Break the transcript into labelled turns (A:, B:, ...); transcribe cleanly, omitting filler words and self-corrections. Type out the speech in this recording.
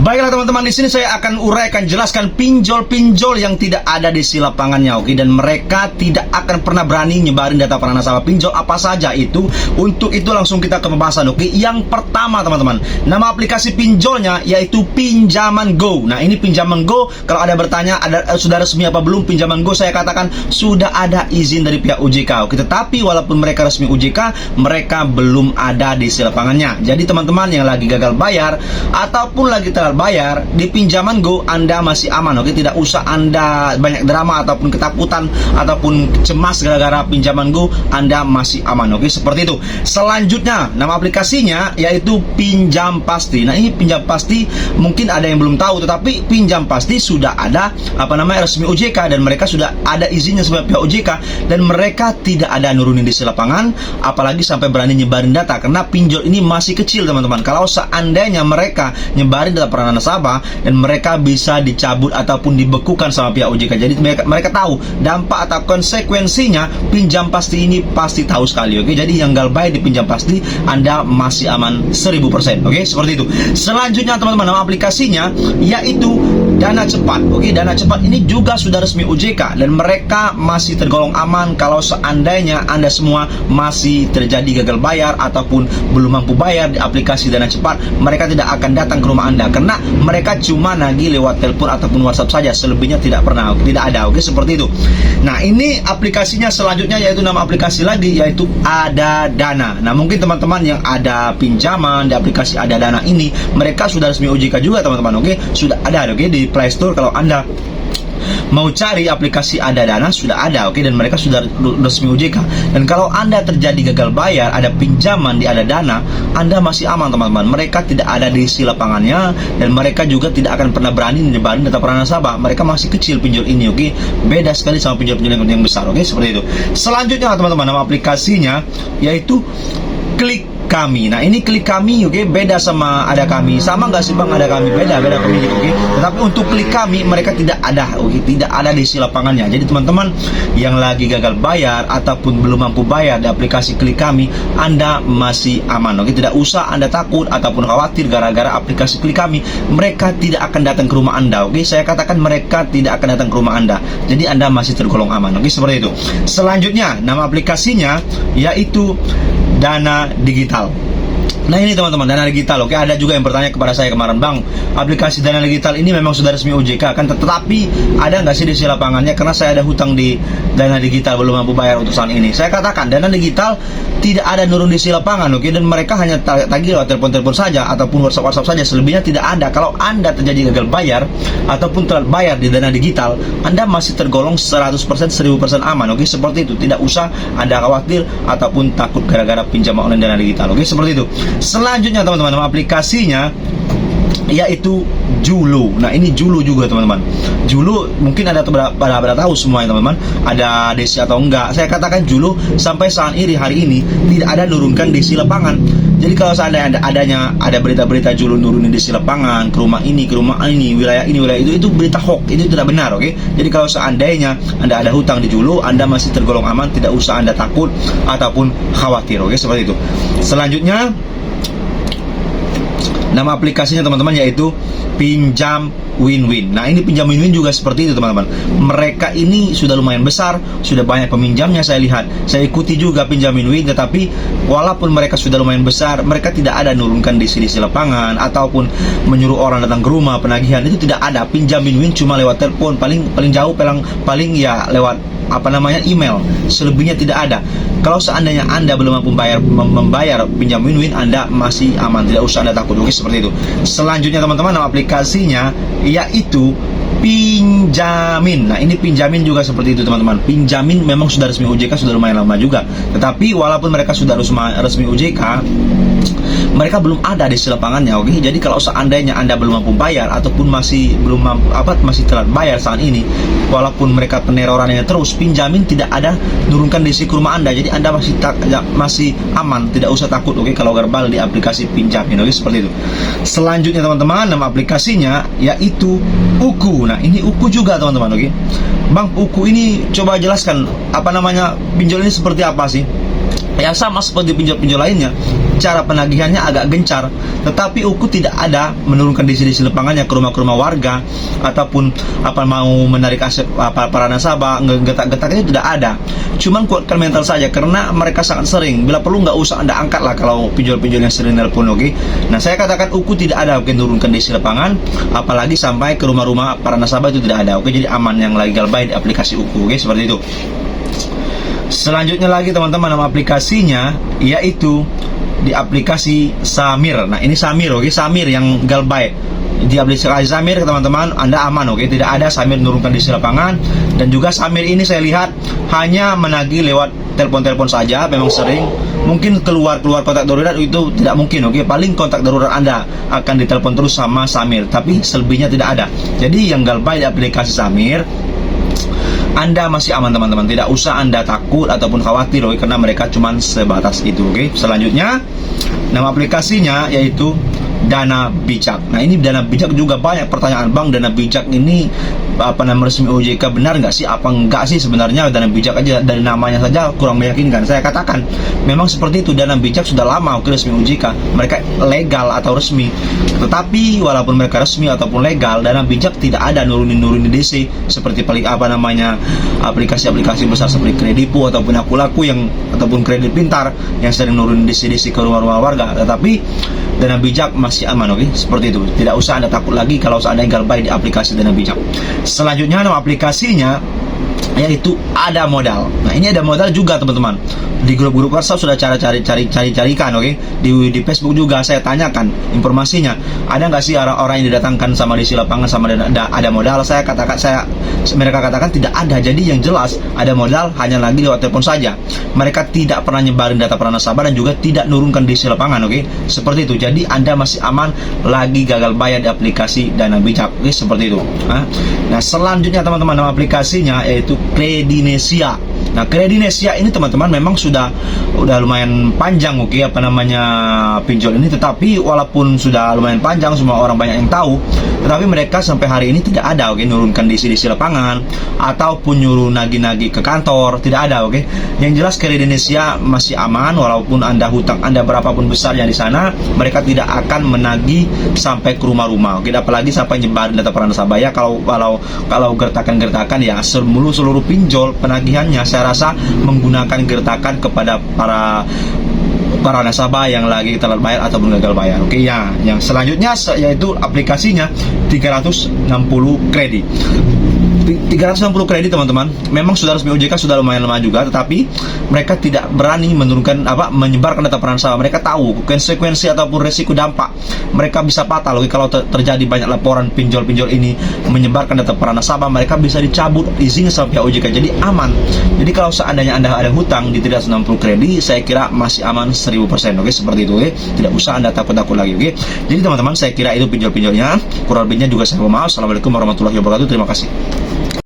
A: Baiklah teman-teman, di sini saya akan uraikan, jelaskan pinjol-pinjol yang tidak ada di si lapangannya, oke? Dan mereka tidak akan pernah berani nyebarin data para nasabah. Pinjol apa saja itu? Untuk itu langsung kita ke pembahasan, oke? Yang pertama teman-teman, nama aplikasi pinjolnya yaitu Pinjaman Go. Nah, ini Pinjaman Go, kalau ada bertanya sudah resmi apa belum Pinjaman Go, saya katakan sudah ada izin dari pihak OJK, oke? Tetapi walaupun mereka resmi OJK, mereka belum ada di si lapangannya. Jadi teman-teman yang lagi gagal bayar ataupun lagi telat bayar di Pinjaman Go, Anda masih aman, oke? Tidak usah Anda banyak drama ataupun ketakutan ataupun cemas gara-gara Pinjaman Go, Anda masih aman, oke? Seperti itu. Selanjutnya, nama aplikasinya yaitu Pinjam Pasti. Nah, ini Pinjam Pasti mungkin ada yang belum tahu, tetapi Pinjam Pasti sudah ada resmi OJK, dan mereka sudah ada izinnya sebagai pihak OJK, dan mereka tidak ada nurunin di lapangan, apalagi sampai berani nyebarin data, karena pinjol ini masih kecil teman-teman. Kalau seandainya mereka nyebarin data para nasabah, dan mereka bisa dicabut ataupun dibekukan sama pihak OJK. Jadi mereka tahu dampak atau konsekuensinya. Pinjam Pasti ini pasti tahu sekali, oke? Jadi yang galbay di Pinjam Pasti, Anda masih aman 1000%, oke? Seperti itu. Selanjutnya teman-teman, nama aplikasinya yaitu Dana Cepat, oke? Dana Cepat ini juga sudah resmi OJK, dan mereka masih tergolong aman kalau seandainya Anda semua masih terjadi gagal bayar ataupun belum mampu bayar di aplikasi Dana Cepat. Mereka tidak akan datang ke rumah Anda, karena mereka cuma nagih lewat telepon ataupun WhatsApp saja, selebihnya tidak ada, oke? Seperti itu. Nah, ini aplikasinya selanjutnya yaitu nama aplikasi lagi yaitu Ada Dana. Nah, mungkin teman-teman yang ada pinjaman di aplikasi Ada Dana ini, mereka sudah resmi OJK juga teman-teman, oke? Sudah ada, oke? Di Play Store kalau Anda mau cari aplikasi Ada Dana sudah ada, oke? Dan mereka sudah resmi OJK. Dan kalau Anda terjadi gagal bayar, ada pinjaman di Ada Dana, Anda masih aman teman-teman. Mereka tidak ada di si lapangannya, dan mereka juga tidak akan pernah berani nyebarin data para nasabah. Mereka masih kecil pinjol ini, oke? Beda sekali sama pinjol-pinjol yang besar, oke? Seperti itu. Selanjutnya teman-teman, nama aplikasinya yaitu Klik Kami. Nah, ini Klik Kami, oke? Beda sama Ada Kami. Sama nggak sih bang? Ada Kami beda pemilik, oke? Tetapi untuk Klik Kami mereka tidak ada, oke? Tidak ada di si lapangannya. Jadi teman-teman yang lagi gagal bayar ataupun belum mampu bayar di aplikasi Klik Kami, Anda masih aman, oke? Tidak usah Anda takut ataupun khawatir gara-gara aplikasi Klik Kami. Mereka tidak akan datang ke rumah Anda, oke? Saya katakan mereka tidak akan datang ke rumah Anda. Jadi Anda masih tergolong aman, oke? Seperti itu. Selanjutnya, nama aplikasinya yaitu Dana Digital. Nah, ini teman-teman, Dana Digital, oke? Ada juga yang bertanya kepada saya kemarin, bang, aplikasi Dana Digital ini memang sudah resmi OJK kan, tetapi ada nggak sih di si lapangannya? Karena saya ada hutang di Dana Digital, belum mampu bayar untuk saat ini. Saya katakan Dana Digital tidak ada nurun di si lapangan, oke? Dan mereka hanya tagih lewat telepon-telepon saja ataupun WhatsApp saja, selebihnya tidak ada. Kalau Anda terjadi gagal bayar ataupun telat bayar di Dana Digital, Anda masih tergolong 100%, 1000% aman, oke? Seperti itu. Tidak usah Anda khawatir ataupun takut gara-gara pinjaman online Dana Digital, oke? Seperti itu. Selanjutnya teman-teman, nama aplikasinya yaitu Julo. Nah, ini Julo juga teman-teman. Julo mungkin ada pada tahu semuanya teman-teman, ada desi atau enggak. Saya katakan Julo sampai saat ini, hari ini tidak ada nurunkan desi lapangan. Jadi kalau seandainya ada berita-berita Julo nurunin desi lapangan ke rumah ini, wilayah itu berita hoax, itu tidak benar, oke? Jadi kalau seandainya Anda ada hutang di Julo, Anda masih tergolong aman, tidak usah Anda takut ataupun khawatir, oke? Seperti itu. Selanjutnya, nama aplikasinya teman-teman yaitu Pinjam Win-Win. Nah, ini Pinjam Win-Win juga seperti itu teman-teman. Mereka ini sudah lumayan besar, sudah banyak peminjamnya. Saya lihat, saya ikuti juga Pinjam Win-Win, tetapi walaupun mereka sudah lumayan besar, mereka tidak ada nurunkan di lapangan ataupun menyuruh orang datang ke rumah penagihan, itu tidak ada. Pinjam Win-Win cuma lewat telepon, paling jauh paling ya lewat email, selebihnya tidak ada. Kalau seandainya Anda belum mampu membayar Pinjam Win-Win, Anda masih aman, tidak usah Anda takut, oke? Seperti itu. Selanjutnya teman-teman, nama aplikasinya yaitu Pinjamin. Nah, ini Pinjamin juga seperti itu teman-teman. Pinjamin memang sudah resmi OJK, sudah lumayan lama juga. Tetapi walaupun mereka sudah resmi OJK, mereka belum ada di lapangannya, oke? Jadi kalau seandainya Anda belum mampu bayar ataupun masih telat bayar saat ini, walaupun mereka penerorannya terus, Pinjamin tidak ada nurunkan desi ke rumah Anda. Jadi Anda masih aman, tidak usah takut, oke? Kalau garbal di aplikasi Pinjamin, oke? Seperti itu. Selanjutnya teman-teman, nama aplikasinya yaitu Uku. Nah, ini Uku juga teman-teman, oke? Bang, Uku ini coba jelaskan pinjol ini seperti apa sih? Ya sama seperti pinjol-pinjol lainnya, cara penagihannya agak gencar, tetapi UKU tidak ada menurunkan disi-disi lepangannya ke rumah-rumah warga ataupun mau menarik aset para nasabah, ngegetak-getaknya tidak ada. Cuman kuatkan mental saja, karena mereka sangat sering. Bila perlu nggak usah Anda angkat lah kalau pinjol-pinjol yang sering nelpon, oke? Nah, saya katakan UKU tidak ada menurunkan disi lepangan, apalagi sampai ke rumah-rumah para nasabah itu tidak ada, oke? Jadi aman yang legal by di aplikasi UKU, oke? Seperti itu. Selanjutnya lagi teman-teman, nama aplikasinya yaitu di aplikasi Samir. Nah, ini Samir, oke? Samir yang galbay. Di aplikasi Samir teman-teman, Anda aman, oke? Tidak ada Samir menurunkan disi lapangan. Dan juga Samir ini saya lihat hanya menagih lewat telepon-telepon saja, memang sering. Mungkin keluar kontak darurat itu tidak mungkin, oke? Paling kontak darurat Anda akan ditelepon terus sama Samir, tapi selebihnya tidak ada. Jadi yang galbay di aplikasi Samir, Anda masih aman teman-teman, tidak usah Anda takut ataupun khawatir, oke? Karena mereka cuma sebatas itu, oke? Selanjutnya, nama aplikasinya yaitu Dana Bijak. Nah, ini Dana Bijak juga banyak pertanyaan, Bang, Dana Bijak ini resmi OJK benar nggak sih? Apa enggak sih sebenarnya? Dana Bijak aja dari namanya saja kurang meyakinkan. Saya katakan memang seperti itu, Dana Bijak sudah lama resmi OJK, mereka legal atau resmi. Tetapi walaupun mereka resmi ataupun legal, Dana Bijak tidak ada nurunin DC seperti aplikasi-aplikasi besar seperti Kredipo ataupun Akulaku ataupun Kredit Pintar yang sering nurunin DC ke rumah-rumah warga. Tetapi Dana Bijak masih aman, oke? Seperti itu. Tidak usah Anda takut lagi kalau seandainya galbay di aplikasi Dana Bijak. Selanjutnya nama aplikasinya yaitu Ada Modal. Nah, ini Ada Modal juga teman-teman. Di grup-grup WhatsApp sudah carikan, oke? Di Facebook juga saya tanyakan informasinya. Ada nggak sih orang-orang yang didatangkan sama disi lapangan sama Ada Modal? Mereka katakan tidak ada. Jadi yang jelas Ada Modal hanya lagi lewat telepon saja. Mereka tidak pernah nyebarin data para nasabah dan juga tidak nurunkan disi lapangan, oke? Seperti itu. Jadi Anda masih aman, lagi gagal bayar di aplikasi Dana Bijak, oke? Seperti itu. Nah, selanjutnya teman-teman, nama aplikasinya yaitu Kredinesia. Nah, Kredinesia ini teman-teman memang sudah lumayan panjang, oke? Pinjol ini, tetapi walaupun sudah lumayan panjang, semua orang banyak yang tahu, tetapi mereka sampai hari ini tidak ada, oke? Nurunkan disi lapangan ataupun nyuruh nagih-nagih ke kantor, tidak ada, oke? Yang jelas Kredinesia masih aman, walaupun Anda hutang Anda berapapun besarnya di sana, mereka tidak akan menagih sampai ke rumah-rumah, oke? Apalagi sampai nyebarin data para nasabah. Ya, kalau gertakan ya seluruh pinjol penagihannya saya rasa menggunakan gertakan kepada para nasabah yang lagi telat bayar ataupun gagal bayar, oke? Ya, yang selanjutnya yaitu aplikasinya 360 kredit. 360 kredit teman-teman, memang sudah resmi OJK, sudah lumayan lama juga, tetapi mereka tidak berani menyebarkan data para nasabah. Mereka tahu konsekuensi ataupun resiko dampak mereka bisa fatal, oke? Kalau terjadi banyak laporan pinjol-pinjol ini menyebarkan data para nasabah, mereka bisa dicabut izinnya sama pihak OJK. Jadi aman. Jadi kalau seandainya Anda ada hutang di 360 kredit, saya kira masih aman 1000%, oke? Seperti itu, oke? Tidak usah Anda takut-takut lagi, oke? Jadi teman-teman, saya kira itu pinjol-pinjolnya. Kurang lebihnya juga saya mohon maaf. Assalamualaikum warahmatullahi wabarakatuh. Terima kasih.